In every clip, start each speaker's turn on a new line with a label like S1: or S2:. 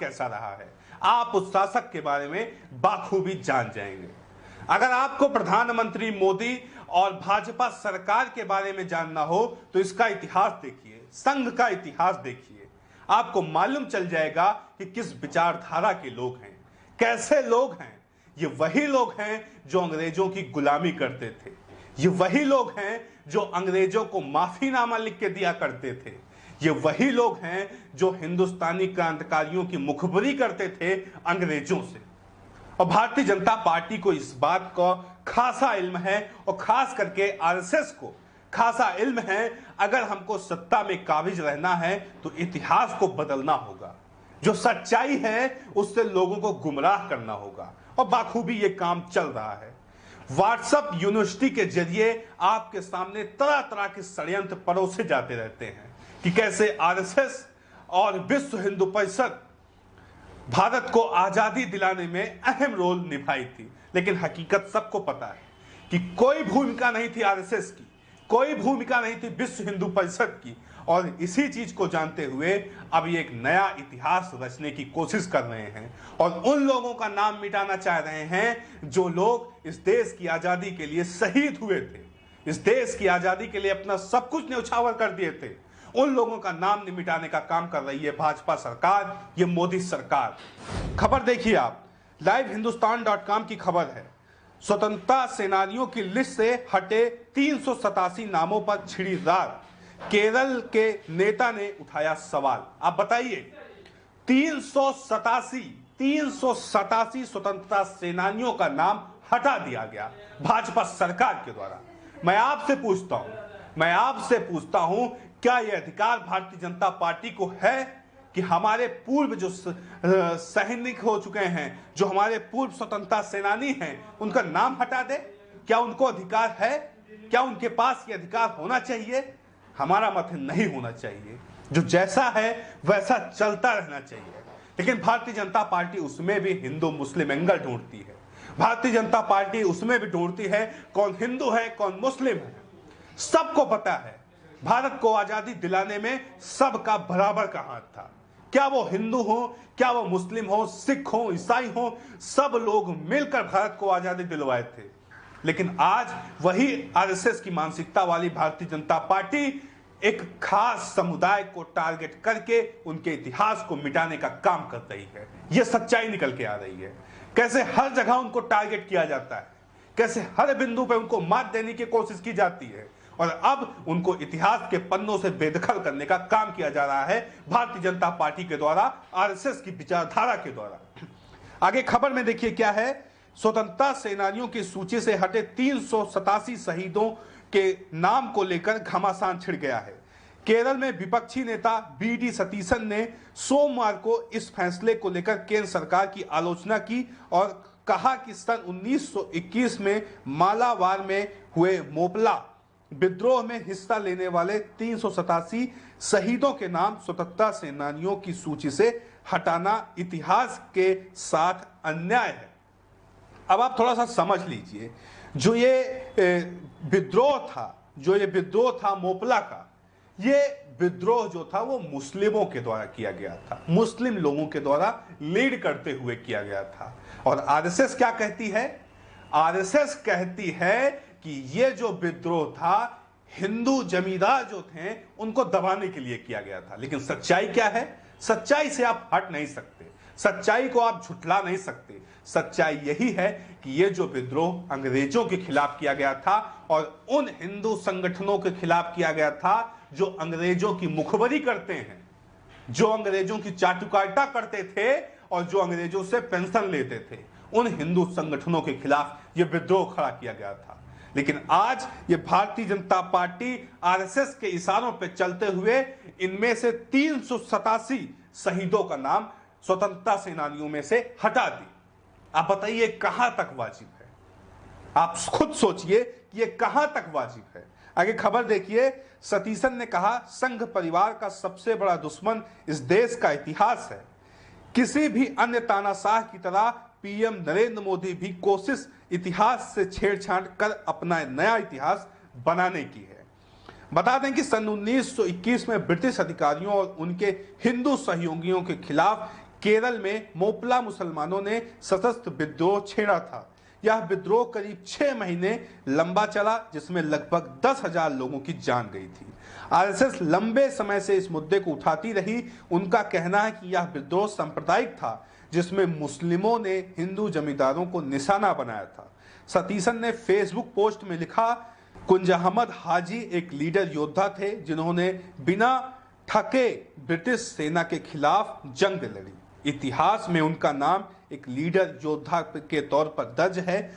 S1: कैसा रहा है, आप उस शासक के बारे में बाखूबी जान जाएंगे। अगर आपको प्रधानमंत्री मोदी और भाजपा सरकार के बारे में जानना हो तो इसका इतिहास देखिए, संघ का इतिहास देखिए, आपको मालूम चल जाएगा कि किस विचारधारा के लोग हैं, कैसे लोग हैं। ये वही लोग हैं जो अंग्रेजों की गुलामी करते थे, ये वही लोग हैं जो अंग्रेजों को माफीनामा लिख के दिया करते थे, ये वही लोग हैं जो हिंदुस्तानी क्रांतिकारियों की मुखबरी करते थे अंग्रेजों से। और भारतीय जनता पार्टी को इस बात का खासा इल्म है और खास करके आरएसएस को खासा इल्म है, अगर हमको सत्ता में काबिज रहना है तो इतिहास को बदलना होगा, जो सच्चाई है उससे लोगों को गुमराह करना होगा, और बाखूबी ये काम चल रहा है। व्हाट्सएप यूनिवर्सिटी के जरिए आपके सामने तरह तरह के षड्यंत्र परोसे जाते रहते हैं कि कैसे आरएसएस और विश्व हिंदू परिषद भारत को आजादी दिलाने में अहम रोल निभाई थी, लेकिन हकीकत सबको पता है कि कोई भूमिका नहीं थी आरएसएस की, कोई भूमिका नहीं थी विश्व हिंदू परिषद की। और इसी चीज को जानते हुए अब ये एक नया इतिहास रचने की कोशिश कर रहे हैं और उन लोगों का नाम मिटाना चाह रहे हैं जो लोग इस देश की आजादी के लिए शहीद हुए थे, इस देश की आजादी के लिए अपना सब कुछ न्यौछावर कर दिए थे। उन लोगों का नाम मिटाने का काम कर रही है भाजपा सरकार, ये मोदी सरकार। खबर देखिए आप, LiveHindustan.com की खबर है, स्वतंत्रता सेनानियों की लिस्ट से हटे 387 नामों पर छिड़ी रार, केरल के नेता ने उठाया सवाल। आप बताइए, 387 स्वतंत्रता सेनानियों का नाम हटा दिया गया भाजपा सरकार के द्वारा। मैं आपसे पूछता हूं क्या यह अधिकार भारतीय जनता पार्टी को है कि हमारे पूर्व जो सैनिक हो चुके हैं, जो हमारे पूर्व स्वतंत्रता सेनानी हैं, उनका नाम हटा दे? क्या उनको अधिकार है? क्या उनके पास ये अधिकार होना चाहिए? हमारा मत नहीं होना चाहिए। जो जैसा है वैसा चलता रहना चाहिए। लेकिन भारतीय जनता पार्टी उसमें भी हिंदू मुस्लिम एंगल ढूंढती है। भारतीय जनता पार्टी उसमें भी ढूंढती है कौन हिंदू है कौन मुस्लिम है। सबको पता है भारत को आजादी दिलाने में सबका बराबर का हाथ था। क्या वो हिंदू हो, क्या वो मुस्लिम हो, सिख हो, ईसाई हो, सब लोग मिलकर भारत को आजादी दिलवाए थे। लेकिन आज वही आरएसएस की मानसिकता वाली भारतीय जनता पार्टी एक खास समुदाय को टारगेट करके उनके इतिहास को मिटाने का काम कर रही है। यह सच्चाई निकल के आ रही है। कैसे हर जगह उनको टारगेट किया जाता है, कैसे हर बिंदु पे उनको मात देने की कोशिश की जाती है, और अब उनको इतिहास के पन्नों से बेदखल करने का काम किया जा रहा है भारतीय जनता पार्टी के द्वारा, आरएसएस की विचारधारा के द्वारा। आगे खबर में देखिए क्या है, स्वतंत्रता सेनानियों की सूची से हटे 387 शहीदों के नाम को लेकर घमासान छिड़ गया है। केरल में विपक्षी नेता बीडी सतीशन ने सोमवार को इस फैसले को लेकर केंद्र सरकार की आलोचना की और कहा कि सन 1921 में मालाबार में हुए मोपला विद्रोह में हिस्सा लेने वाले 387 शहीदों के नाम स्वतंत्रता सेनानियों की सूची से हटाना इतिहास के साथ अन्याय है। अब आप थोड़ा सा समझ लीजिए, जो ये विद्रोह था मोपला का, ये विद्रोह जो था वो मुस्लिमों के द्वारा किया गया था, मुस्लिम लोगों के द्वारा लीड करते हुए किया गया था। और आरएसएस क्या कहती है? आरएसएस कहती है कि ये जो विद्रोह था हिंदू जमींदार जो थे उनको दबाने के लिए किया गया था। लेकिन सच्चाई क्या है? सच्चाई से आप हट नहीं सकते, सच्चाई को आप झुठला नहीं सकते। सच्चाई यही है कि ये जो विद्रोह अंग्रेजों के खिलाफ किया गया था और उन हिंदू संगठनों के खिलाफ किया गया था जो अंग्रेजों की मुखबरी करते हैं, जो अंग्रेजों की चाटुकारिता करते थे और जो अंग्रेजों से पेंशन लेते थे, उन हिंदू संगठनों के खिलाफ यह विद्रोह खड़ा किया गया था। लेकिन आज ये भारतीय जनता पार्टी आरएसएस के इशारों पर चलते हुए इनमें से 387 शहीदों का नाम स्वतंत्रता सेनानियों में से हटा दी। आप बताइए कहां तक वाजिब है? आप खुद सोचिए कि ये कहां तक वाजिब है। आगे खबर देखिए, सतीशन ने कहा संघ परिवार का सबसे बड़ा दुश्मन इस देश का इतिहास है। किसी भी अन्य तानाशाह की तरह पीएम नरेंद्र मोदी भी कोशिश इतिहास से छेड़छाड़ कर अपना नया इतिहास बनाने की है। बता दें कि सन 1921 में ब्रिटिश अधिकारियों और उनके हिंदू सहयोगियों के खिलाफ केरल में मोपला मुसलमानों ने सशस्त्र विद्रोह छेड़ा था। यह विद्रोह करीब 6 महीने लंबा चला, जिसमें लगभग 10,000 लोगों की जान गई थी। आरएसएस लंबे समय से इस मुद्दे को उठाती रही। उनका कहना है कि यह विद्रोह सांप्रदायिक था, जिसमें मुस्लिमों ने हिंदू जमींदारों को निशाना बनाया था। सतीशन ने फेसबुक पोस्ट में लिखा, कुंज अहमद हाजी एक लीडर योद्धा थे जिन्होंने बिना थके ब्रिटिश सेना के खिलाफ जंग लड़ी। इतिहास में उनका नाम एक लीडर योद्धा के तौर पर दर्ज है,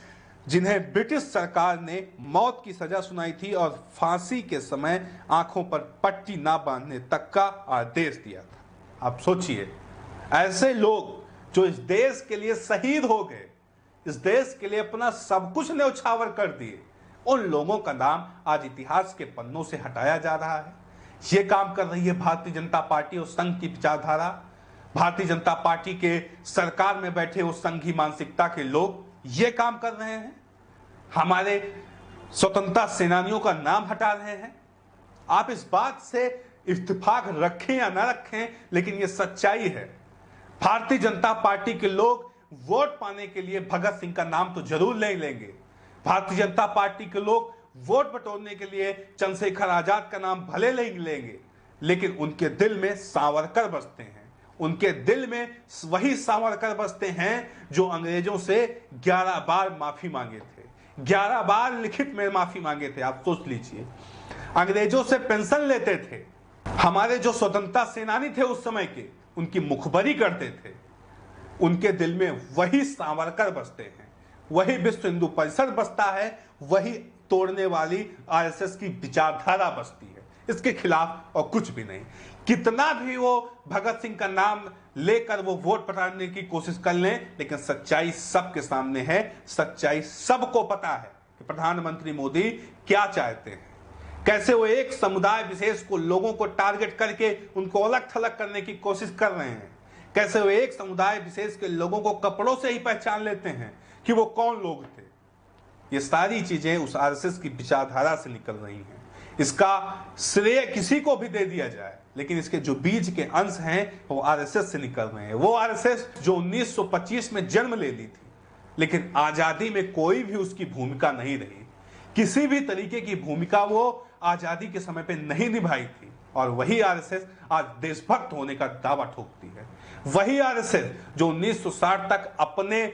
S1: जिन्हें ब्रिटिश सरकार ने मौत की सजा सुनाई थी और फांसी के समय आंखों पर पट्टी ना बांधने तक का आदेश दिया था। आप सोचिए, ऐसे लोग जो इस देश के लिए शहीद हो गए, इस देश के लिए अपना सब कुछ न्यौछावर कर दिए, उन लोगों का नाम आज इतिहास के पन्नों से हटाया जा रहा है। ये काम कर रही है भारतीय जनता पार्टी और संघ की विचारधारा। भारतीय जनता पार्टी के सरकार में बैठे उस संघी मानसिकता के लोग ये काम कर रहे हैं, हमारे स्वतंत्रता सेनानियों का नाम हटा रहे हैं। आप इस बात से इत्तेफाक रखें या ना रखें, लेकिन ये सच्चाई है। भारतीय जनता पार्टी के लोग वोट पाने के लिए भगत सिंह का नाम तो जरूर ले लेंगे। भारतीय जनता पार्टी के लोग वोट बटोरने के लिए चंद्रशेखर आजाद का नाम भले नहीं लेंगे, लेकिन उनके दिल में सावरकर बसते हैं। उनके दिल में वही सावरकर बसते हैं जो अंग्रेजों से 11 बार माफी मांगे थे, 11 बार लिखित में माफी मांगे थे। आप सोच लीजिए, अंग्रेजों से पेंशन लेते थे। हमारे जो स्वतंत्रता सेनानी थे उस समय के, उनकी मुखबरी करते थे। उनके दिल में वही सावरकर बसते हैं, वही विश्व हिंदू परिषद बसता है, वही तोड़ने वाली आरएसएस की विचारधारा बसती है। इसके खिलाफ और कुछ भी नहीं। कितना भी वो भगत सिंह का नाम लेकर वो वोट पटाने की कोशिश कर लें, लेकिन सच्चाई सबके सामने है। सच्चाई सबको पता है कि प्रधानमंत्री मोदी क्या चाहते हैं, कैसे वो एक समुदाय विशेष को, लोगों को टारगेट करके उनको अलग थलग करने की कोशिश कर रहे हैं, कैसे वो एक समुदाय विशेष के लोगों को कपड़ों से ही पहचान लेते हैं कि वो कौन लोग थे। ये सारी चीजें उस आरएसएस की विचारधारा से निकल रही हैं। इसका श्रेय किसी को भी दे दिया जाए, लेकिन इसके जो बीज के अंश हैं वो आरएसएस से निकल रहे हैं। वो आरएसएस जो 1925 में जन्म ले ली थी, लेकिन आजादी में कोई भी उसकी भूमिका नहीं रही। किसी भी तरीके की भूमिका वो आजादी के समय पे नहीं निभाई थी। और वही आरएसएस आज देशभक्त होने का दावा ठोकती है। वही आरएसएस जो 1960 तक अपने